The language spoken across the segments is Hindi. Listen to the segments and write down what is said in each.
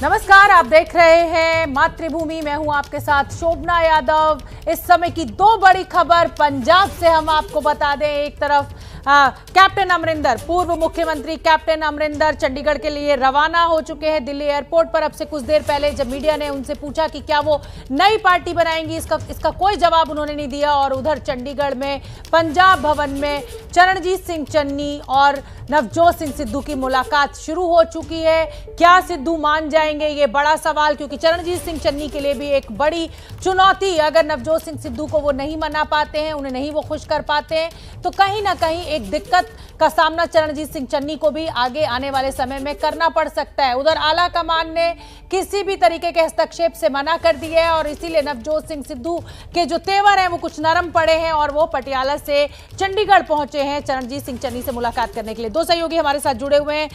नमस्कार, आप देख रहे हैं मातृभूमि। मैं हूं आपके साथ शोभना यादव। इस समय की दो बड़ी खबर पंजाब से हम आपको बता दें। एक तरफ कैप्टन अमरिंदर, पूर्व मुख्यमंत्री कैप्टन अमरिंदर चंडीगढ़ के लिए रवाना हो चुके हैं दिल्ली एयरपोर्ट पर। अब से कुछ देर पहले जब मीडिया ने उनसे पूछा कि क्या वो नई पार्टी बनाएंगी, इसका कोई जवाब उन्होंने नहीं दिया। और उधर चंडीगढ़ में पंजाब भवन में चरणजीत सिंह चन्नी और नवजोत सिंह सिद्धू की मुलाकात शुरू हो चुकी है। क्या सिद्धू मान जाएंगे, ये बड़ा सवाल, क्योंकि चरणजीत सिंह चन्नी के लिए भी एक बड़ी चुनौती। अगर नवजोत सिंह सिद्धू को वो नहीं मना पाते हैं, उन्हें नहीं वो खुश कर पाते हैं, तो कहीं ना कहीं एक दिक्कत का सामना चरणजीत सिंह चन्नी को भी आगे आने वाले समय में करना पड़ सकता है। उधर आला कमान ने किसी भी तरीके के हस्तक्षेप से मना कर दिया है और इसीलिए नवजोत सिंह सिद्धू के जो तेवर हैं वो कुछ नरम पड़े हैं और वो पटियाला से चंडीगढ़ पहुंचे हैं चरणजीत सिंह चन्नी से मुलाकात करने के लिए। दो सहयोगी हमारे साथ जुड़े हुए हैं,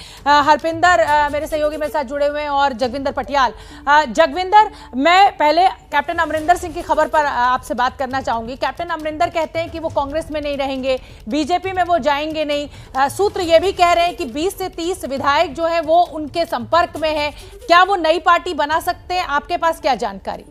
हरपिंदर मेरे सहयोगी मेरे साथ जुड़े हुए हैं और जगविंदर पटियाल। जगविंदर, मैं पहले कैप्टन अमरिंदर सिंह की खबर पर आपसे बात करना चाहूंगी। कैप्टन अमरिंदर कहते हैं कि वो कांग्रेस में नहीं रहेंगे, बीजेपी में वो जाएंगे नहीं। सूत्र ये भी कह रहे हैं कि 20 से 30 विधायक जो है वो उनके संपर्क में है। क्या वो नई पार्टी बना सकते हैं? आपके पास क्या जानकारी?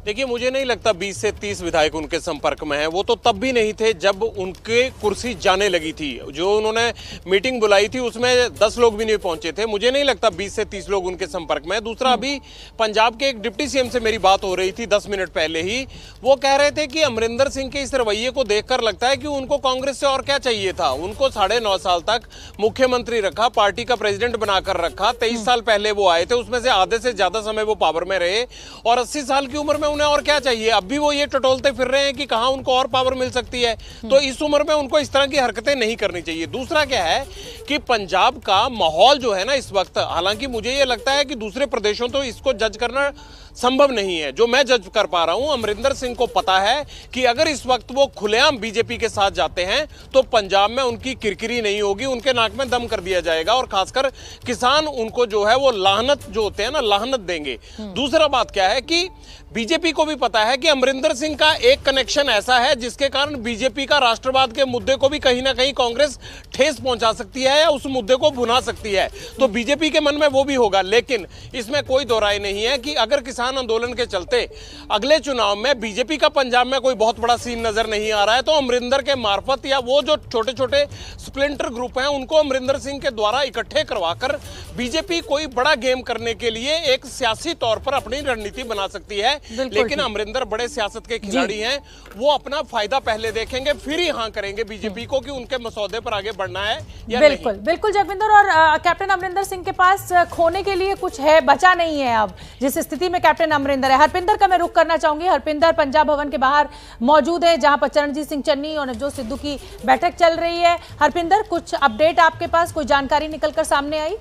देखिए, मुझे नहीं लगता 20 से 30 विधायक उनके संपर्क में हैं। वो तो तब भी नहीं थे जब उनके कुर्सी जाने लगी थी। जो उन्होंने मीटिंग बुलाई थी उसमें 10 लोग भी नहीं पहुंचे थे। मुझे नहीं लगता 20 से 30 लोग उनके संपर्क में हैं। दूसरा, अभी पंजाब के एक डिप्टी सीएम से मेरी बात हो रही थी 10 मिनट पहले ही। वो कह रहे थे कि अमरिंदर सिंह के इस रवैये को देखकर लगता है कि उनको कांग्रेस से और क्या चाहिए था। उनको 9.5 साल तक मुख्यमंत्री रखा, पार्टी का प्रेसिडेंट बनाकर रखा। 23 साल पहले वो आए थे, उसमें से आधे से ज्यादा समय वो पावर में रहे और 80 साल की उम्र में उन्हें और क्या चाहिए। अब भी वो ये टटोलते फिर रहे हैं कि कहां उनको और पावर मिल सकती है। तो इस उम्र में उनको इस तरह की हरकतें नहीं करनी चाहिए। दूसरा क्या है कि पंजाब का माहौल जो है ना इस वक्त, हालांकि मुझे ये लगता है कि दूसरे प्रदेशों तो इसको जज करना संभव नहीं है, जो मैं जज कर पा रहा हूं। अमरिंदर सिंह को पता है कि अगर इस वक्त वो खुलेआम बीजेपी के साथ जाते हैं तो पंजाब में उनकी किरकिरी नहीं होगी, उनके नाक में दम कर दिया जाएगा और खासकर किसान उनको जो है वो लाहनत जो होते हैं ना, लाहनत देंगे। दूसरा बात क्या है कि बीजेपी को भी पता है कि अमरिंदर सिंह का एक कनेक्शन ऐसा है जिसके कारण बीजेपी का राष्ट्रवाद के मुद्दे को भी कहीं ना कहीं कांग्रेस ठेस पहुंचा सकती है या उस मुद्दे को भुना सकती है। तो बीजेपी के मन में वो भी होगा। लेकिन इसमें कोई दो राय नहीं है कि अगर किसान आंदोलन के चलते अगले चुनाव में बीजेपी का पंजाब में कोई बहुत बड़ा सीन नजर नहीं आ रहा है, तो अमरिंदर के मार्फत या वो जो छोटे छोटे स्प्लिंटर ग्रुप हैं उनको अमरिंदर सिंह के द्वारा इकट्ठे करवाकर बीजेपी कोई बड़ा गेम करने के लिए एक सियासी तौर पर अपनी रणनीति बना सकती है। लेकिन अमरिंदर बड़े सियासत के खिलाड़ी हैं, वो अपना फायदा पहले देखेंगे, फिर ही हाँ करेंगे बीजेपी को कि उनके मसौदे पर आगे बढ़ना है या बिल्कुल नहीं। बिल्कुल जगविंदर, और कैप्टन अमरिंदर सिंह के पास खोने के लिए कुछ है, बचा नहीं है अब जिस स्थिति में कैप्टन अमरिंदर है। हरपिंदर का मैं रुख करना चाहूंगी। हरपिंदर पंजाब भवन के बाहर मौजूद है जहां पर चरणजीत सिंह चन्नी और नवजोत सिद्धू की बैठक चल रही है। हरपिंदर, कुछ अपडेट आपके पास, कोई जानकारी निकलकर सामने आई?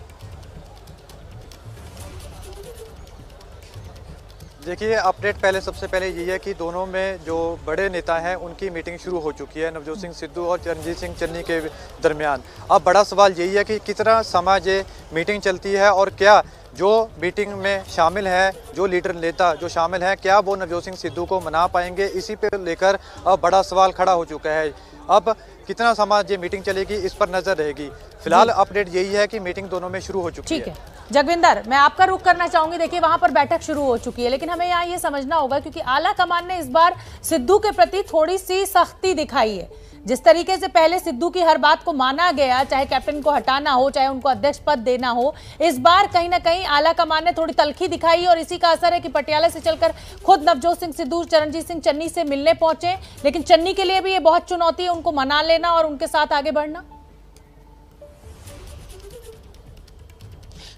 देखिए, अपडेट पहले सबसे पहले यही है कि दोनों में जो बड़े नेता हैं उनकी मीटिंग शुरू हो चुकी है, नवजोत सिंह सिद्धू और चरणजीत सिंह चन्नी के दरमियान। अब बड़ा सवाल यही है कि कितना समय ये मीटिंग चलती है और क्या जो मीटिंग में शामिल है, जो लीडर नेता जो शामिल हैं, क्या वो नवजोत सिंह सिद्धू को मना पाएंगे। इसी पे लेकर अब बड़ा सवाल खड़ा हो चुका है। अब कितना समय ये मीटिंग चलेगी इस पर नजर रहेगी। फिलहाल अपडेट यही है कि मीटिंग दोनों में शुरू हो चुकी है। ठीक है जगविंदर, मैं आपका रुख करना चाहूंगी। देखिए, वहां पर बैठक शुरू हो चुकी है, लेकिन हमें यहाँ ये समझना होगा क्योंकि आला कमान ने इस बार सिद्धू के प्रति थोड़ी सी सख्ती दिखाई है। जिस तरीके से पहले सिद्धू की हर बात को माना गया, चाहे कैप्टन को हटाना हो, चाहे उनको अध्यक्ष पद देना हो, इस बार कहीं ना कहीं आला कमान ने थोड़ी तलखी दिखाई और इसी का असर है कि पटियाला से चलकर खुद नवजोत सिंह सिद्धू चरणजीत सिंह चन्नी से मिलने पहुंचे। लेकिन चन्नी के लिए भी ये बहुत चुनौती है, उनको मना लेना और उनके साथ आगे बढ़ना।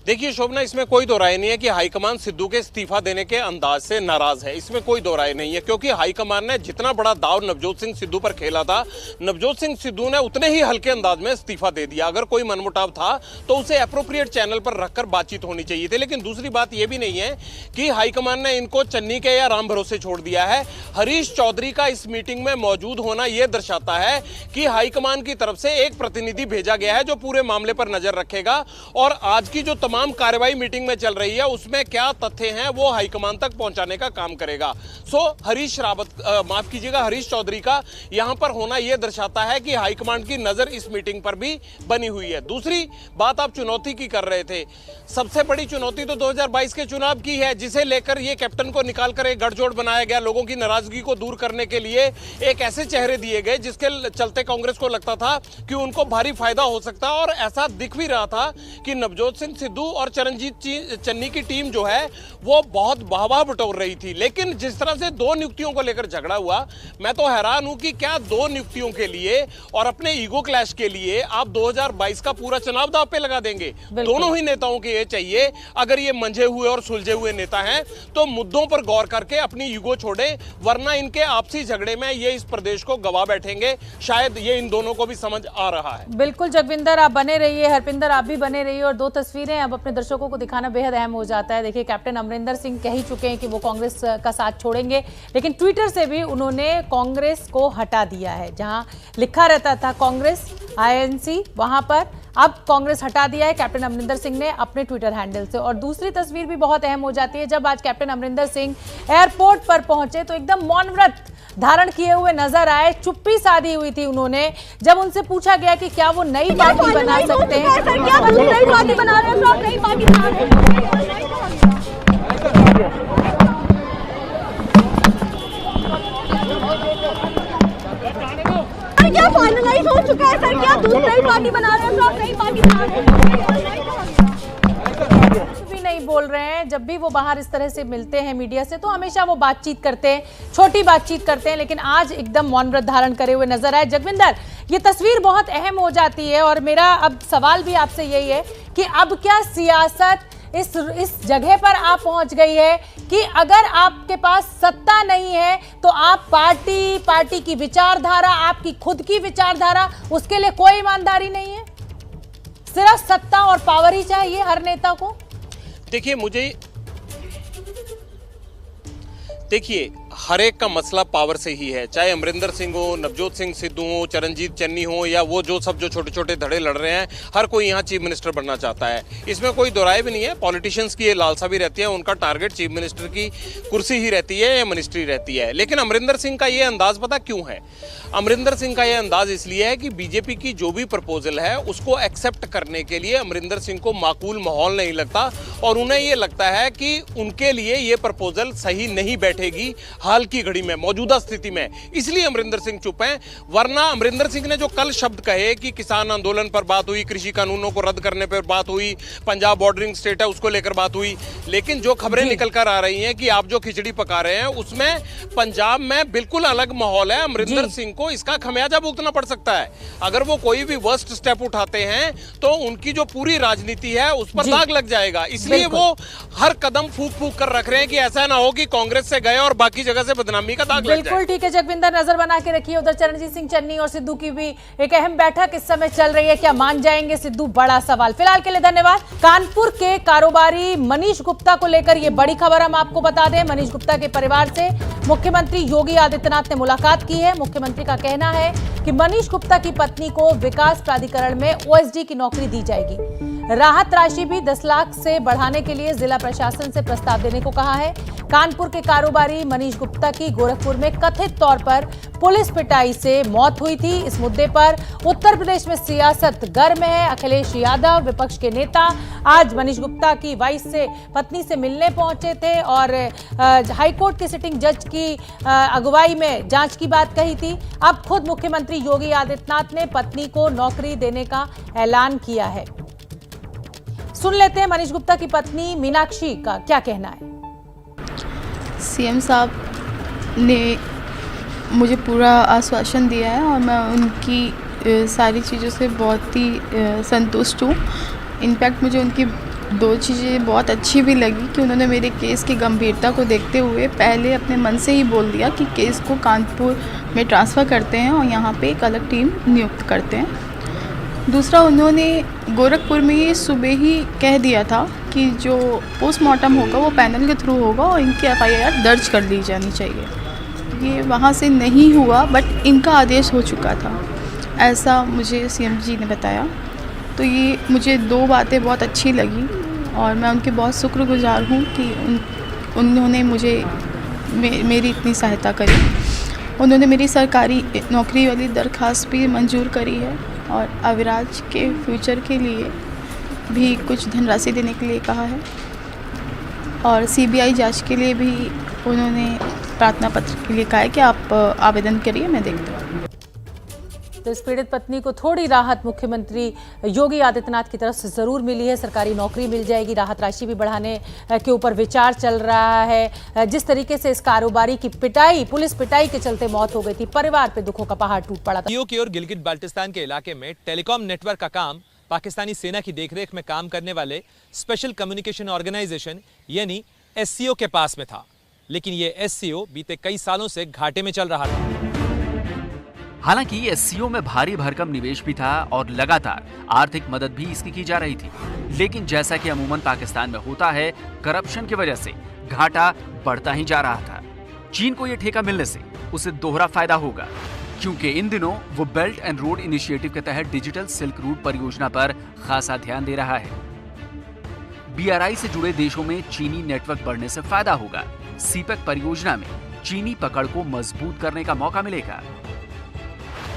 देखिए शोभना, इसमें कोई दो राय नहीं है कि हाईकमान सिद्धू के इस्तीफा देने के अंदाज से नाराज है। इसमें कोई दो राय नहीं है क्योंकि हाईकमान ने जितना बड़ा दाव नवजोत सिंह सिद्धू पर खेला था, नवजोत सिंह सिद्धू ने उतने ही हल्के अंदाज में इस्तीफा दे दिया। अगर कोई मनमुटाव था तो उसे एप्रोप्रिएट चैनल पर रखकर बातचीत होनी चाहिए थी। लेकिन दूसरी बात यह भी नहीं है कि हाईकमान ने इनको चन्नी के या राम भरोसे छोड़ दिया है। हरीश चौधरी का इस मीटिंग में मौजूद होना यह दर्शाता है कि हाईकमान की तरफ से एक प्रतिनिधि भेजा गया है जो पूरे मामले पर नजर रखेगा और आज की जो तमाम कार्रवाई मीटिंग में चल रही है उसमें क्या तथ्य हैं वो हाईकमान तक पहुंचाने का काम करेगा। सो हरीश चौधरी का यहां पर होना यह दर्शाता है कि हाईकमान की नजर इस मीटिंग पर भी बनी हुई है। दूसरी बात आप चुनौती की कर रहे थे, सबसे बड़ी चुनौती तो 2022 के चुनाव की है, जिसे लेकर ये कैप्टन को निकालकर एक गठजोड़ बनाया गया। लोगों की नाराजगी को दूर करने के लिए एक ऐसे चेहरे दिए गए जिसके चलते कांग्रेस को लगता था कि उनको भारी फायदा हो सकता है, और ऐसा दिख भी रहा था कि नवजोत सिंह सिद्धू और चरणजीत चन्नी की टीम जो है वो बहुत वाहवाह बटोर रही थी। लेकिन जिस तरह से दो नियुक्तियों को लेकर झगड़ा हुआ, मैं तो हैरान हूं कि क्या दो नियुक्तियों के लिए और अपने ईगो क्लैश के लिए आप 2022 का पूरा चुनाव दांव पे लगा देंगे। दोनों ही नेताओं के ये चाहिए, अगर ये मंझे हुए और सुलझे हुए नेता हैं तो मुद्दों पर गौर करके अपनी ईगो छोड़े, वरना इनके आपसी झगड़े में ये इस प्रदेश को गवा बैठेंगे। शायद ये इन दोनों को भी समझ आ रहा है। बिल्कुल जगविंदर, आप बने रहिए, हरपिंदर आप भी बने रहिए। और दो तस्वीरें अब अपने दर्शकों को दिखाना बेहद अहम हो जाता है। देखिए, कैप्टन अमरिंदर सिंह कह ही चुके हैं कि वो कांग्रेस का साथ छोड़ेंगे, लेकिन ट्विटर से भी उन्होंने कांग्रेस को हटा दिया है। जहां लिखा रहता था कांग्रेस INC, वहां पर अब कांग्रेस हटा दिया है कैप्टन अमरिंदर सिंह ने अपने ट्विटर हैंडल से। और दूसरी तस्वीर भी बहुत अहम हो जाती है, जब आज कैप्टन अमरिंदर सिंह एयरपोर्ट पर पहुंचे तो एकदम मौन व्रत धारण किए हुए नजर आए। चुप्पी साधी हुई थी उन्होंने जब उनसे पूछा गया कि क्या वो नई पार्टी बना सकते हैं। क्या फाइनलाइज हो चुका है सर? क्या दूसरी पार्टी बना रहे हैं तो आप नई पार्टी बना रहे हैं? कुछ भी नहीं बोल रहे हैं। जब भी वो बाहर इस तरह से मिलते हैं मीडिया से तो हमेशा वो बातचीत करते हैं, छोटी बातचीत करते हैं, लेकिन आज एकदम मौन व्रत धारण करे हुए नजर आए। जगविंदर, ये तस्वीर बहुत अहम हो जाती है और मेरा अब सवाल भी आपसे यही है कि अब क्या सियासत इस जगह पर आप पहुंच गई है कि अगर आपके पास सत्ता नहीं है तो आप पार्टी की विचारधारा, आपकी खुद की विचारधारा, उसके लिए कोई ईमानदारी नहीं है, सिर्फ सत्ता और पावर ही चाहिए हर नेता को? देखिए हर एक का मसला पावर से ही है, चाहे अमरिंदर सिंह हो, नवजोत सिंह सिद्धू हो, चरणजीत चन्नी हो, या वो जो छोटे छोटे धड़े लड़ रहे हैं, हर कोई यहाँ चीफ मिनिस्टर बनना चाहता है। इसमें कोई दोराय भी नहीं है। पॉलिटिशियंस की ये लालसा भी रहती है, उनका टारगेट चीफ मिनिस्टर की कुर्सी ही रहती है या मिनिस्ट्री रहती है। लेकिन अमरिंदर सिंह का ये अंदाज पता क्यों है? अमरिंदर सिंह का ये अंदाज इसलिए है कि बीजेपी की जो भी प्रपोजल है उसको एक्सेप्ट करने के लिए अमरिंदर सिंह को माकूल माहौल नहीं लगता, और उन्हें ये लगता है कि उनके लिए ये प्रपोजल सही नहीं बैठेगी हाल की घड़ी में, मौजूदा स्थिति में। इसलिए अमरिंदर सिंह चुप हैं। वरना अमरिंदर सिंह ने जो कल शब्द कहे कि किसान आंदोलन पर बात हुई, कृषि कानूनों को रद्द करने पर बात हुई, पंजाब बॉर्डरिंग स्टेट है उसको लेकर बात हुई, लेकिन जो खबरें निकल कर आ रही हैं कि आप जो खिचड़ी पका रहे हैं उसमें पंजाब में बिल्कुल अलग माहौल है। अमरिंदर सिंह को इसका खमियाजा भुगतना पड़ सकता है। अगर वो कोई भी वर्स्ट स्टेप उठाते हैं तो उनकी जो पूरी राजनीति है उस पर दाग लग जाएगा। इसलिए वो हर कदम फूक फूक कर रख रहे हैं कि ऐसा ना हो कि कांग्रेस से गए और बाकी जगह से बदनामी का दाग लग जाए। बिल्कुल ठीक है जगविंदर, नजर बना के रखिए। उधर चरणजीत सिंह चन्नी और सिद्धू की भी एक अहम बैठक इस समय चल रही है। क्या मान जाएंगे सिद्धू? बड़ा सवाल। फिलहाल के लिए धन्यवाद। कानपुर के कारोबारी मनीष गुप्ता को लेकर ये बड़ी खबर हम आपको बता दें। मनीष गुप्ता के परिवार से मुख्यमंत्री योगी आदित्यनाथ ने मुलाकात की है। मुख्यमंत्री का कहना है कि मनीष गुप्ता की पत्नी को विकास प्राधिकरण में OSD की नौकरी दी जाएगी। राहत राशि भी 10 लाख से बढ़ाने के लिए जिला प्रशासन से प्रस्ताव देने को कहा है। कानपुर के कारोबारी मनीष गुप्ता की गोरखपुर में कथित तौर पर पुलिस पिटाई से मौत हुई थी। इस मुद्दे पर उत्तर प्रदेश में सियासत गर्म है। अखिलेश यादव, विपक्ष के नेता, आज मनीष गुप्ता की वाइफ से, पत्नी से मिलने पहुंचे थे और हाईकोर्ट के सिटिंग जज की अगुवाई में जांच की बात कही थी। अब खुद मुख्यमंत्री योगी आदित्यनाथ ने पत्नी को नौकरी देने का ऐलान किया है। सुन लेते हैं मनीष गुप्ता की पत्नी मीनाक्षी का क्या कहना है। CM साहब ने मुझे पूरा आश्वासन दिया है और मैं उनकी सारी चीज़ों से बहुत ही संतुष्ट हूँ। इनफैक्ट मुझे उनकी 2 चीज़ें बहुत अच्छी भी लगी कि उन्होंने मेरे केस की गंभीरता को देखते हुए पहले अपने मन से ही बोल दिया कि केस को कानपुर में ट्रांसफ़र करते हैं और यहाँ पे एक अलग टीम नियुक्त करते हैं। दूसरा, उन्होंने गोरखपुर में ये सुबह ही कह दिया था कि जो पोस्टमार्टम होगा वो पैनल के थ्रू होगा और इनकी FIR दर्ज कर ली जानी चाहिए। ये वहाँ से नहीं हुआ, बट इनका आदेश हो चुका था, ऐसा मुझे CM जी ने बताया। तो ये मुझे 2 बातें बहुत अच्छी लगी और मैं उनकी बहुत शुक्रगुजार हूँ कि उन्होंने मुझे मेरी इतनी सहायता करी। उन्होंने मेरी सरकारी नौकरी वाली दरख्वास्त भी मंजूर करी है और अविराज के फ्यूचर के लिए भी कुछ धनराशि देने के लिए कहा है और सीबीआई जांच के लिए भी उन्होंने प्रार्थना पत्र के लिए कहा है कि आप आवेदन करिए, मैं देखता हूँ। तो इस पीड़ित पत्नी को थोड़ी राहत मुख्यमंत्री योगी आदित्यनाथ की तरफ से जरूर मिली है, सरकारी नौकरी मिल जाएगी, राहत राशि भी बढ़ाने के ऊपर विचार चल रहा है। जिस तरीके से इस कारोबारी की पिटाई, पुलिस पिटाई के चलते मौत हो गई थी, परिवार पे दुखों का पहाड़ टूट पड़ा था। की ओर गिलगित बाल्टिस्तान के इलाके में टेलीकॉम नेटवर्क का काम पाकिस्तानी सेना की देखरेख में काम करने वाले स्पेशल कम्युनिकेशन ऑर्गेनाइजेशन यानी एससीओ के पास में था, लेकिन ये एससीओ बीते कई सालों से घाटे में चल रहा था। हालांकि एससीओ में भारी भरकम निवेश भी था और लगातार आर्थिक मदद भी इसकी की जा रही थी, लेकिन जैसा कि अमूमन पाकिस्तान में होता है, करप्शन की वजह से घाटा बढ़ता ही जा रहा था। चीन को यह ठेका मिलने से उसे दोहरा फायदा होगा, क्योंकि इन दिनों वो बेल्ट एंड रोड इनिशिएटिव के तहत डिजिटल सिल्क रूट परियोजना पर खासा ध्यान दे रहा है। बीआरआई से जुड़े देशों में चीनी नेटवर्क बढ़ने से फायदा होगा। सीपेक परियोजना में चीनी पकड़ को मजबूत करने का मौका मिलेगा।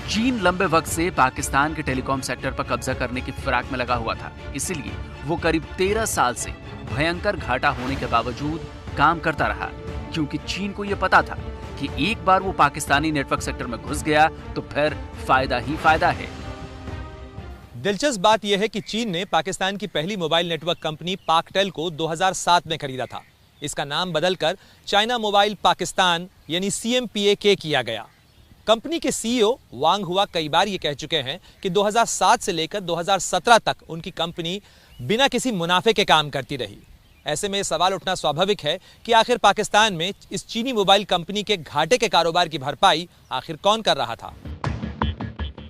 चीन लंबे वक्त से पाकिस्तान के टेलीकॉम सेक्टर पर कब्जा करने की फिराक में लगा हुआ था, इसलिए वो करीब 13 साल से भयंकर घाटा होने के बावजूद काम करता रहा, क्योंकि चीन को यह पता था कि एक बार वो पाकिस्तानी नेटवर्क सेक्टर में घुस गया तो फिर फायदा ही फायदा है। दिलचस्प बात यह है कि चीन ने पाकिस्तान की पहली मोबाइल नेटवर्क कंपनी पाकटेल को 2007 में खरीदा था। इसका नाम बदलकर चाइना मोबाइल पाकिस्तान यानी CMPAK किया गया। कंपनी के सीईओ वांग हुआ कई बार ये कह चुके हैं कि 2007 से लेकर 2017 तक उनकी कंपनी बिना किसी मुनाफे के काम करती रही। ऐसे में सवाल उठना स्वाभाविक है कि आखिर पाकिस्तान में इस चीनी मोबाइल कंपनी के घाटे के कारोबार की भरपाई आखिर कौन कर रहा था?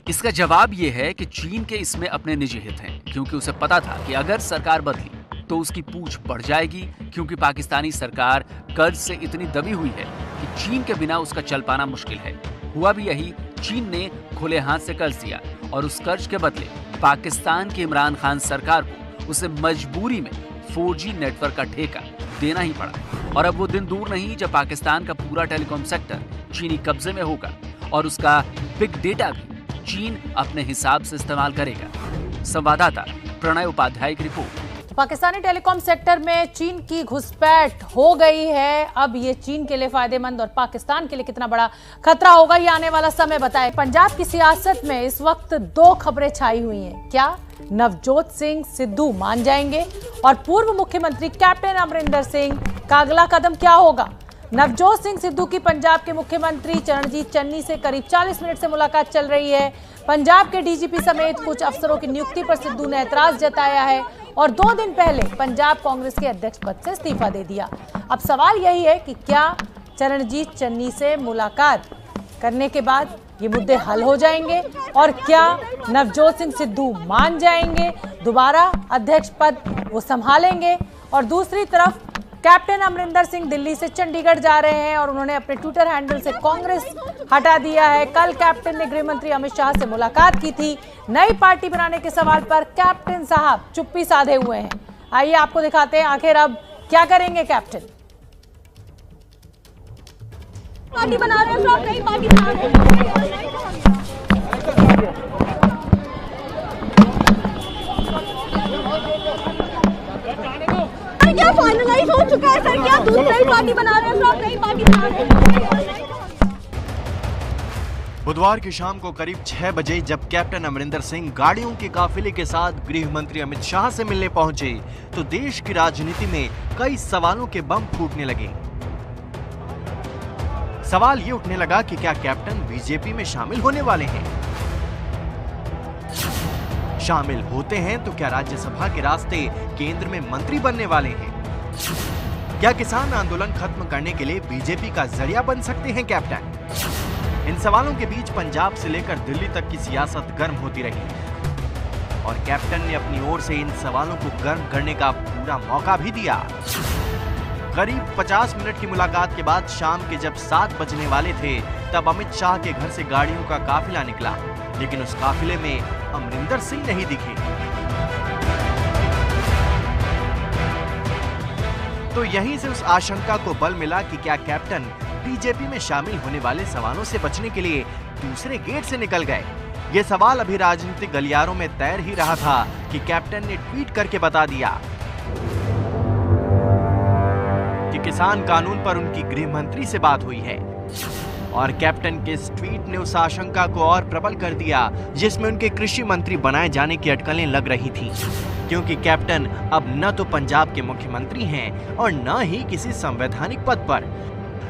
इसका जवाब यह है कि चीन के इसमें अपने निजी हित हैं, क्योंकि उसे पता था कि अगर सरकार बदली तो उसकी पूंछ बढ़ जाएगी, क्योंकि पाकिस्तानी सरकार कर्ज से इतनी दबी हुई है कि चीन के बिना उसका चल पाना मुश्किल है। हुआ भी यही, चीन ने खुले हाथ से कर्ज दिया और उस कर्ज के बदले पाकिस्तान की इमरान खान सरकार को उसे मजबूरी में 4G नेटवर्क का ठेका देना ही पड़ा। और अब वो दिन दूर नहीं जब पाकिस्तान का पूरा टेलीकॉम सेक्टर चीनी कब्जे में होगा और उसका बिग डेटा भी चीन अपने हिसाब से इस्तेमाल करेगा। संवाददाता प्रणय उपाध्याय की रिपोर्ट। पाकिस्तानी टेलीकॉम सेक्टर में चीन की घुसपैठ हो गई है। अब ये चीन के लिए फायदेमंद और पाकिस्तान के लिए कितना बड़ा खतरा होगा, ये आने वाला समय बताए। पंजाब की सियासत में इस वक्त दो खबरें छाई हुई हैं। क्या नवजोत सिंह सिद्धू मान जाएंगे और पूर्व मुख्यमंत्री कैप्टन अमरिंदर सिंह का अगला कदम क्या होगा? नवजोत सिंह सिद्धू की पंजाब के मुख्यमंत्री चरणजीत चन्नी से करीब 40 मिनट से मुलाकात चल रही है। पंजाब के डीजीपी समेत कुछ अफसरों की नियुक्ति पर सिद्धू ने ऐतराज जताया है और 2 दिन पहले पंजाब कांग्रेस के अध्यक्ष पद से इस्तीफा दे दिया। अब सवाल यही है कि क्या चरणजीत चन्नी से मुलाकात करने के बाद ये मुद्दे हल हो जाएंगे और क्या नवजोत सिंह सिद्धू मान जाएंगे, दोबारा अध्यक्ष पद वो संभालेंगे? और दूसरी तरफ कैप्टन अमरिंदर सिंह दिल्ली से चंडीगढ़ जा रहे हैं और उन्होंने अपने ट्विटर हैंडल से कांग्रेस हटा दिया है। कल कैप्टन ने गृह मंत्री अमित शाह से मुलाकात की थी। नई पार्टी बनाने के सवाल पर कैप्टन साहब चुप्पी साधे हुए हैं। आइए आपको दिखाते हैं आखिर अब क्या करेंगे कैप्टन। पार्टी बना रहे हैं तो आप नई पार्टी बना रहे हैं। क्या फाइनलाइज हो चुका है सर? क्या दूसरी पार्टी बना रहे हैं तो आप नई पार्टी बना रहे हैं? बुधवार की शाम को करीब 6 बजे जब कैप्टन अमरिंदर सिंह गाड़ियों के काफिले के साथ गृह मंत्री अमित शाह से मिलने पहुंचे तो देश की राजनीति में कई सवालों के बम फूटने लगे। सवाल ये उठने लगा कि क्या कैप्टन बीजेपी में शामिल होने वाले हैं? शामिल होते हैं तो क्या राज्यसभा के रास्ते केंद्र में मंत्री बनने वाले हैं? क्या किसान आंदोलन खत्म करने के लिए बीजेपी का जरिया बन सकते हैं कैप्टन? इन सवालों के बीच पंजाब से लेकर दिल्ली तक की सियासत गर्म होती रही और कैप्टन ने अपनी ओर से इन सवालों को गर्म करने का पूरा मौका भी दिया। करीब 50 मिनट की मुलाकात के बाद शाम के जब 7 बजने वाले थे तब अमित शाह के घर से गाड़ियों का काफिला निकला, लेकिन उस काफिले में अमरिंदर सिंह नहीं दिखे। तो यहीं से उस आशंका को बल मिला कि क्या कैप्टन बीजेपी में शामिल होने वाले सवालों से बचने के लिए दूसरे गेट से निकल गए। ये सवाल अभी राजनीतिक गलियारों में तैर ही रहा था कि कैप्टन ने ट्वीट करके बता दिया कि किसान कानून पर उनकी गृह मंत्री से बात हुई है। और कैप्टन के इस ट्वीट ने उस आशंका को और प्रबल कर दिया जिसमें उनके कृषि मंत्री बनाए जाने की अटकलें लग रही थी, क्योंकि कैप्टन अब न तो पंजाब के मुख्यमंत्री हैं और न ही किसी संवैधानिक पद पर।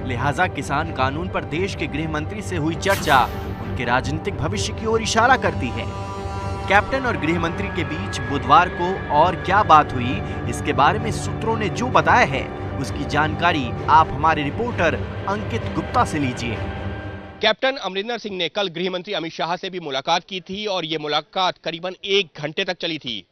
लिहाजा किसान कानून पर देश के गृह मंत्री से हुई चर्चा उनके राजनीतिक भविष्य की ओर इशारा करती है। कैप्टन और गृह मंत्री के बीच बुधवार को और क्या बात हुई, इसके बारे में सूत्रों ने जो बताया है उसकी जानकारी आप हमारे रिपोर्टर अंकित गुप्ता से लीजिए। कैप्टन अमरिंदर सिंह ने कल गृह मंत्री अमित शाह से भी मुलाकात की थी और ये मुलाकात करीबन 1 घंटे तक चली थी।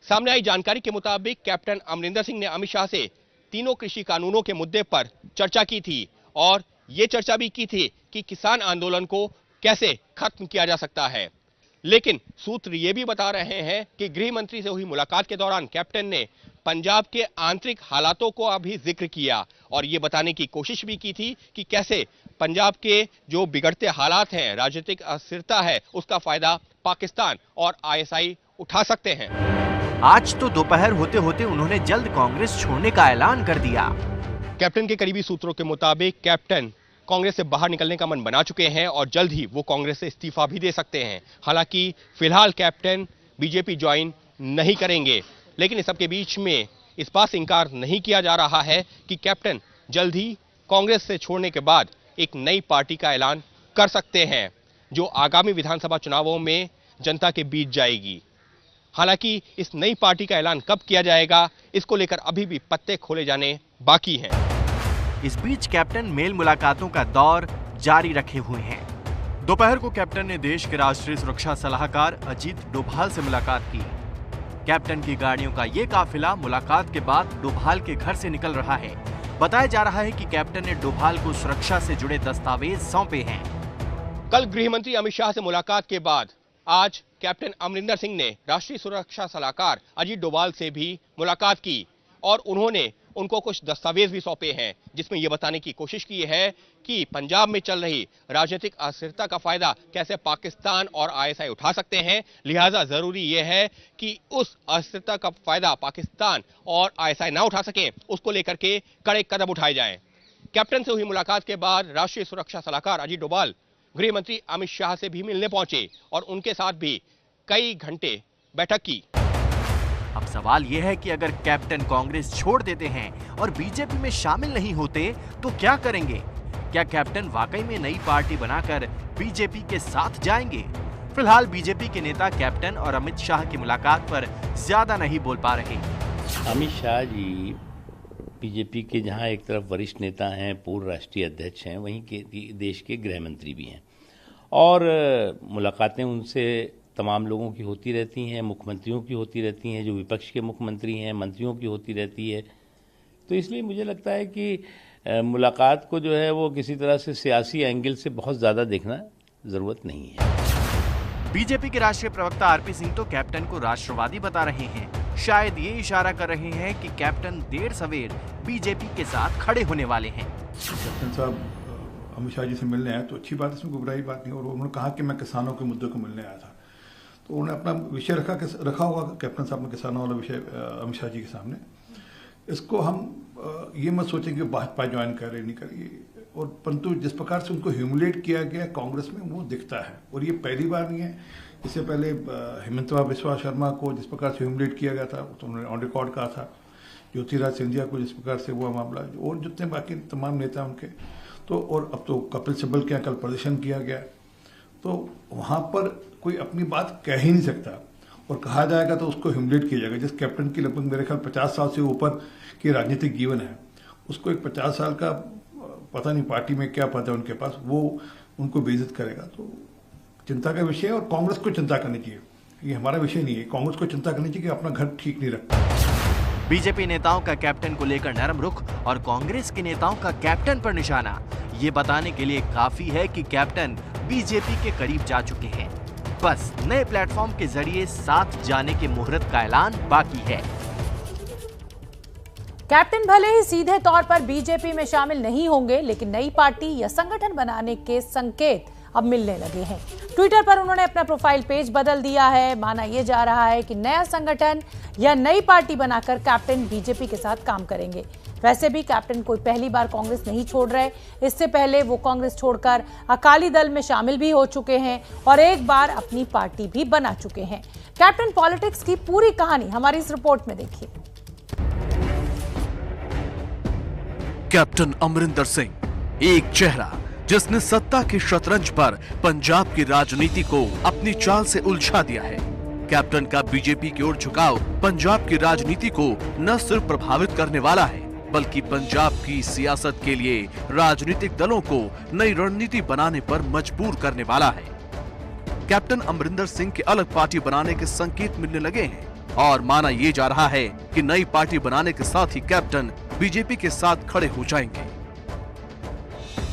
सामने आई जानकारी के मुताबिक कैप्टन अमरिंदर सिंह ने अमित शाह से तीनों कृषि कानूनों के मुद्दे पर चर्चा की थी और ये चर्चा भी की थी कि किसान आंदोलन को कैसे खत्म किया जा सकता है। लेकिन सूत्र ये भी बता रहे हैं कि गृह मंत्री से हुई मुलाकात के दौरान कैप्टन ने पंजाब के आंतरिक हालातों को अभी जिक्र किया और ये बताने की कोशिश भी की थी कि कैसे पंजाब के जो बिगड़ते हालात हैं, राजनीतिक अस्थिरता है, उसका फायदा पाकिस्तान और आईएसआई उठा सकते हैं। आज तो दोपहर होते होते उन्होंने जल्द कांग्रेस छोड़ने का ऐलान कर दिया। कैप्टन के करीबी सूत्रों के मुताबिक कैप्टन कांग्रेस से बाहर निकलने का मन बना चुके हैं और जल्द ही वो कांग्रेस से इस्तीफा भी दे सकते हैं। हालांकि फिलहाल कैप्टन बीजेपी ज्वाइन नहीं करेंगे, लेकिन इस सब के बीच में इस बात से इंकार नहीं किया जा रहा है कि कैप्टन जल्द ही कांग्रेस से छोड़ने के बाद एक नई पार्टी का ऐलान कर सकते हैं जो आगामी विधानसभा चुनावों में जनता के बीच जाएगी। हालांकि इस नई पार्टी का ऐलान कब किया जाएगा, इसको लेकर अभी भी पत्ते खोले जाने बाकी हैं। इस बीच कैप्टन मेल मुलाकातों का दौर जारी रखे हुए हैं। दोपहर को कैप्टन ने देश के राष्ट्रीय सुरक्षा सलाहकार अजीत डोभाल से मुलाकात की। कैप्टन की गाड़ियों का ये काफिला मुलाकात के बाद डोभाल के घर से निकल रहा है। बताया जा रहा है कि कैप्टन ने डोभाल को सुरक्षा से जुड़े दस्तावेज सौंपे हैं। कल गृह मंत्री अमित शाह से मुलाकात के बाद आज कैप्टन अमरिंदर सिंह ने राष्ट्रीय सुरक्षा सलाहकार अजीत डोभाल से भी मुलाकात की और उन्होंने उनको कुछ दस्तावेज भी सौंपे हैं जिसमें यह बताने की कोशिश की है कि पंजाब में चल रही राजनीतिक अस्थिरता का फायदा कैसे पाकिस्तान और आईएसआई उठा सकते हैं। लिहाजा जरूरी यह है कि उस अस्थिरता का फायदा पाकिस्तान और आईएसआई ना उठा सके, उसको लेकर के कड़े कदम उठाए जाएं। कैप्टन से हुई मुलाकात के बाद राष्ट्रीय सुरक्षा सलाहकार अजीत डोभाल गृह मंत्री अमित शाह से भी मिलने पहुंचे और उनके साथ भी कई घंटे बैठक की। अब सवाल यह है कि अगर कैप्टन कांग्रेस छोड़ देते हैं और बीजेपी में शामिल नहीं होते तो क्या करेंगे? क्या कैप्टन वाकई में नई पार्टी बनाकर बीजेपी के साथ जाएंगे? फिलहाल बीजेपी के नेता कैप्टन और अमित शाह की मुलाकात पर ज्यादा नहीं बोल पा रहे। अमित शाह जी बीजेपी के जहां एक तरफ वरिष्ठ नेता हैं, पूर्व राष्ट्रीय अध्यक्ष हैं, वहीं के देश के गृह मंत्री भी हैं और मुलाकातें उनसे तमाम लोगों की होती रहती हैं, मुख्यमंत्रियों की होती रहती हैं, जो विपक्ष के मुख्यमंत्री हैं, मंत्रियों की होती रहती है। तो इसलिए मुझे लगता है कि मुलाकात को जो है वो किसी तरह से सियासी एंगल से बहुत ज़्यादा देखना ज़रूरत नहीं है। बीजेपी के राष्ट्रीय प्रवक्ता आरपी सिंह तो कैप्टन को राष्ट्रवादी बता रहे हैं। शायद ये इशारा कर रहे हैं कि कैप्टन देर सवेर बीजेपी के साथ खड़े होने वाले हैं। कैप्टन साहब अमित शाह जी से मिलने आए तो अच्छी बात, इसमें कोई बुराई बात नहीं। और उन्होंने कहा कि मैं किसानों के मुद्दों को मिलने आया था, तो उन्होंने अपना विषय रखा होगा कैप्टन साहब ने किसानों वाला विषय अमित शाह जी के सामने। इसको हम ये मत सोचें कि भाजपा ज्वाइन कर रहे नहीं करिए, और परंतु जिस प्रकार से उनको ह्यूमिलेट किया गया कांग्रेस में वो दिखता है। और ये पहली बार नहीं है, इससे पहले हेमंतवा बिस्वा शर्मा को जिस प्रकार से ह्यूमिलेट किया गया था तो उन्होंने ऑन रिकॉर्ड कहा था, ज्योतिराज सिंधिया को जिस प्रकार से हुआ मामला, और जितने बाकी तमाम नेता उनके, तो और अब तो कपिल सिब्बल के यहाँ कल प्रदर्शन किया गया, तो वहाँ पर कोई अपनी बात कह ही नहीं सकता, और कहा जाएगा तो उसको ह्यूमिलेट किया जाएगा। जिस कैप्टन की लगभग मेरे ख्याल 50 साल से ऊपर की राजनीतिक जीवन है, उसको एक 50 साल का पता नहीं पार्टी में क्या पता है उनके पास, वो उनको बेइज्जत करेगा, तो चिंता का विषय है। और कांग्रेस को चिंता करनी चाहिए, ये हमारा विषय नहीं है, कांग्रेस को चिंता करनी चाहिए कि अपना घर ठीक नहीं रखता। बीजेपी नेताओं का कैप्टन को लेकर नरम रुख और कांग्रेस के नेताओं का कैप्टन पर निशाना, ये बताने के लिए काफी है कि कैप्टन बीजेपी के करीब जा चुके हैं। बस नए प्लेटफॉर्म के जरिए साथ जाने के मुहूर्त का ऐलान बाकी है। कैप्टन भले ही सीधे तौर पर बीजेपी में शामिल नहीं होंगे, लेकिन नई पार्टी या संगठन बनाने के संकेत अब मिलने लगे हैं। ट्विटर पर उन्होंने अपना प्रोफाइल पेज बदल दिया है। माना यह जा रहा है कि नया संगठन या नई पार्टी बनाकर कैप्टन बीजेपी के साथ काम करेंगे। वैसे भी कैप्टन कोई पहली बार कांग्रेस नहीं छोड़ रहे। इससे पहले वो कांग्रेस छोड़कर अकाली दल में शामिल भी हो चुके हैं और एक बार अपनी पार्टी भी बना चुके हैं। कैप्टन पॉलिटिक्स की पूरी कहानी हमारी इस रिपोर्ट में देखिए। कैप्टन अमरिंदर सिंह, एक चेहरा जिसने सत्ता के शतरंज पर पंजाब की राजनीति को अपनी चाल से उलझा दिया है। कैप्टन का बीजेपी की ओर झुकाव पंजाब की राजनीति को न सिर्फ प्रभावित करने वाला है, बल्कि पंजाब की सियासत के लिए राजनीतिक दलों को नई रणनीति बनाने पर मजबूर करने वाला है। कैप्टन अमरिंदर सिंह के अलग पार्टी बनाने के संकेत मिलने लगे हैं और माना यह जा रहा है कि नई पार्टी बनाने के साथ ही कैप्टन बीजेपी के साथ खड़े हो जाएंगे।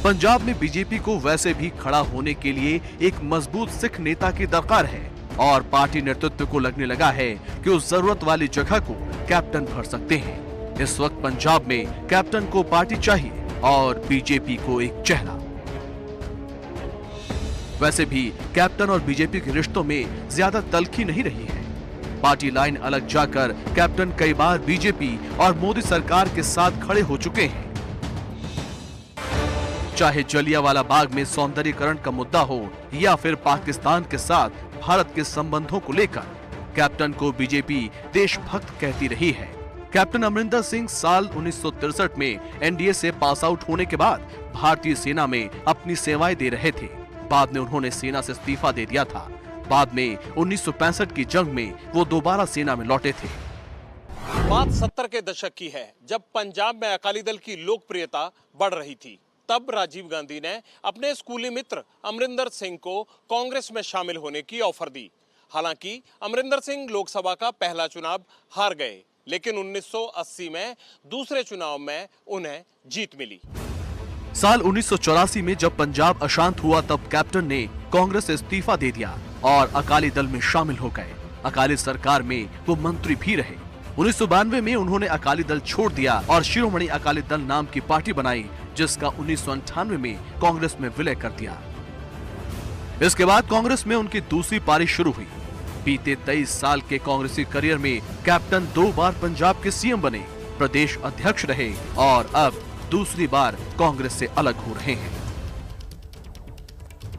पंजाब में बीजेपी को वैसे भी खड़ा होने के लिए एक मजबूत सिख नेता की दरकार है और पार्टी नेतृत्व को लगने लगा है कि उस जरूरत वाली जगह को कैप्टन भर सकते हैं। इस वक्त पंजाब में कैप्टन को पार्टी चाहिए और बीजेपी को एक चेहरा। वैसे भी कैप्टन और बीजेपी के रिश्तों में ज्यादा तल्खी नहीं रही है। पार्टी लाइन अलग जाकर कैप्टन कई बार बीजेपी और मोदी सरकार के साथ खड़े हो चुके हैं। चाहे जलियांवाला बाग में सौंदर्यीकरण का मुद्दा हो या फिर पाकिस्तान के साथ भारत के संबंधों को लेकर, कैप्टन को बीजेपी देशभक्त कहती रही है। कैप्टन अमरिंदर सिंह साल 1963 में एनडीए से पास आउट होने के बाद भारतीय सेना में अपनी सेवाएं दे रहे थे। बाद में उन्होंने सेना से इस्तीफा दे दिया था। बाद में 1965 की जंग में वो दोबारा सेना में लौटे थे। बात 70 के दशक की है, जब पंजाब में अकाली दल की लोकप्रियता बढ़ रही थी। तब राजीव गांधी ने अपने स्कूली मित्र अमरिंदर सिंह को कांग्रेस में शामिल होने की ऑफर दी। हालांकि अमरिंदर सिंह लोकसभा का पहला चुनाव हार गए, लेकिन 1980 में दूसरे चुनाव में उन्हें जीत मिली। साल 1984 में जब पंजाब अशांत हुआ, तब कैप्टन ने कांग्रेस से इस्तीफा दे दिया और अकाली दल में शामिल हो गए। अकाली सरकार में वो मंत्री भी रहे। 1992 में उन्होंने अकाली दल छोड़ दिया और शिरोमणि अकाली दल नाम की पार्टी बनाई, जिसका 1998 में कांग्रेस में विलय कर दिया। इसके बाद कांग्रेस में उनकी दूसरी पारी शुरू हुई। बीते 23 साल के कांग्रेसी करियर में कैप्टन 2 बार पंजाब के सीएम बने, प्रदेश अध्यक्ष रहे और अब दूसरी बार कांग्रेस से अलग हो रहे हैं।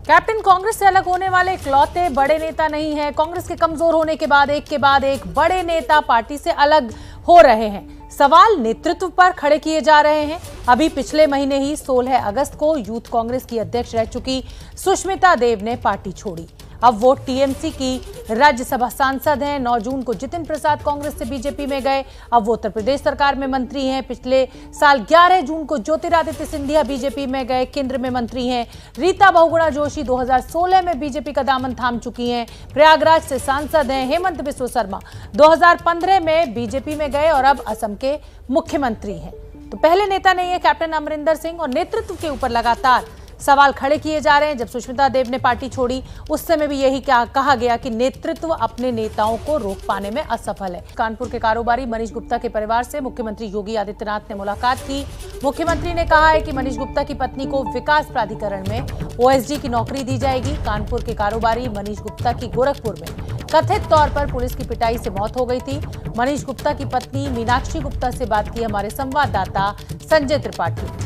कैप्टन कांग्रेस से अलग होने वाले इकलौते बड़े नेता नहीं है। कांग्रेस के कमजोर होने के बाद एक बड़े नेता पार्टी से अलग हो रहे हैं। सवाल नेतृत्व पर खड़े किए जा रहे हैं। अभी पिछले महीने ही 16 अगस्त को यूथ कांग्रेस की अध्यक्ष रह चुकी सुष्मिता देव ने पार्टी छोड़ी। अब वो टीएमसी की राज्यसभा सांसद हैं। 9 जून को जितिन प्रसाद कांग्रेस से बीजेपी में गए। अब वो उत्तर प्रदेश सरकार में मंत्री हैं। पिछले साल 11 जून को ज्योतिरादित्य सिंधिया बीजेपी में गए, केंद्र में मंत्री हैं। रीता बहुगुणा जोशी 2016 में बीजेपी का दामन थाम चुकी हैं, प्रयागराज से सांसद हैं। हेमंत बिस्व शर्मा 2015 में बीजेपी में गए और अब असम के मुख्यमंत्री हैं। तो पहले नेता नहीं है कैप्टन अमरिंदर सिंह और नेतृत्व के ऊपर लगातार सवाल खड़े किए जा रहे हैं। जब सुष्मिता देव ने पार्टी छोड़ी, उस समय भी यही कहा गया कि नेतृत्व अपने नेताओं को रोक पाने में असफल है। कानपुर के कारोबारी मनीष गुप्ता के परिवार से मुख्यमंत्री योगी आदित्यनाथ ने मुलाकात की। मुख्यमंत्री ने कहा है कि मनीष गुप्ता की पत्नी को विकास प्राधिकरण में ओएसडी की नौकरी दी जाएगी। कानपुर के कारोबारी मनीष गुप्ता की गोरखपुर में कथित तौर पर पुलिस की पिटाई से मौत हो गई थी। मनीष गुप्ता की पत्नी मीनाक्षी गुप्ता से बात की हमारे संवाददाता संजय त्रिपाठी।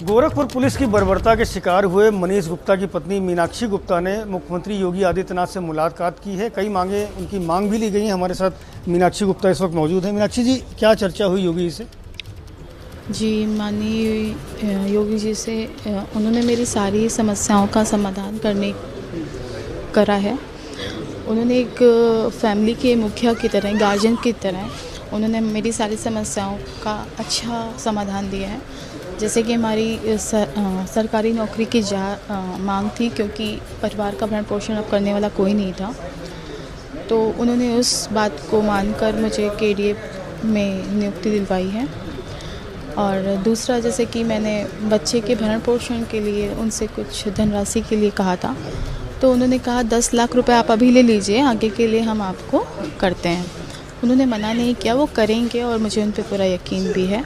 गोरखपुर पुलिस की बर्बरता के शिकार हुए मनीष गुप्ता की पत्नी मीनाक्षी गुप्ता ने मुख्यमंत्री योगी आदित्यनाथ से मुलाकात की है। कई मांगे उनकी मांग भी ली गई हैं। हमारे साथ मीनाक्षी गुप्ता इस वक्त मौजूद हैं। मीनाक्षी जी, क्या चर्चा हुई योगी जी से? जी, माननीय योगी जी से उन्होंने मेरी सारी समस्याओं का समाधान करा है। उन्होंने एक फैमिली के मुखिया की तरह, गार्जियन की तरह उन्होंने मेरी सारी समस्याओं का अच्छा समाधान दिया है। जैसे कि हमारी सरकारी नौकरी की मांग थी, क्योंकि परिवार का भरण पोषण अब करने वाला कोई नहीं था, तो उन्होंने उस बात को मानकर मुझे केडीए में नियुक्ति दिलवाई है। और दूसरा, जैसे कि मैंने बच्चे के भरण पोषण के लिए उनसे कुछ धनराशि के लिए कहा था, तो उन्होंने कहा 10 लाख रुपए आप अभी ले लीजिए, आगे के लिए हम आपको करते हैं। उन्होंने मना नहीं किया, वो करेंगे और मुझे उन पर पूरा यकीन भी है।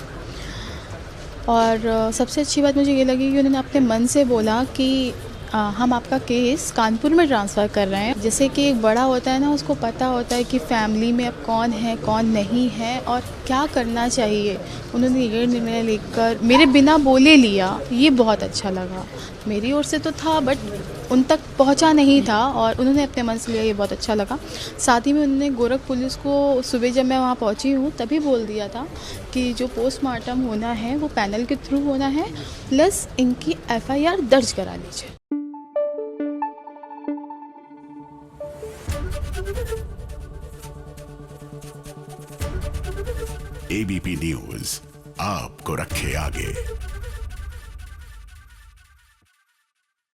और सबसे अच्छी बात मुझे ये लगी कि उन्होंने अपने मन से बोला कि हम आपका केस कानपुर में ट्रांसफ़र कर रहे हैं। जैसे कि एक बड़ा होता है ना, उसको पता होता है कि फैमिली में अब कौन है कौन नहीं है और क्या करना चाहिए। उन्होंने ये निर्णय लेकर मेरे बिना बोले लिया, ये बहुत अच्छा लगा। मेरी ओर से तो था बट उन तक पहुंचा नहीं था और उन्होंने अपने मन से लिया, ये बहुत अच्छा लगा। साथ ही में उन्होंने गोरख पुलिस को सुबह जब मैं वहाँ पहुँची हूँ तभी बोल दिया था कि जो पोस्टमार्टम होना है वो पैनल के थ्रू होना है, प्लस इनकी FIR दर्ज करा लीजिए। ABP न्यूज़ आपको रखे आगे।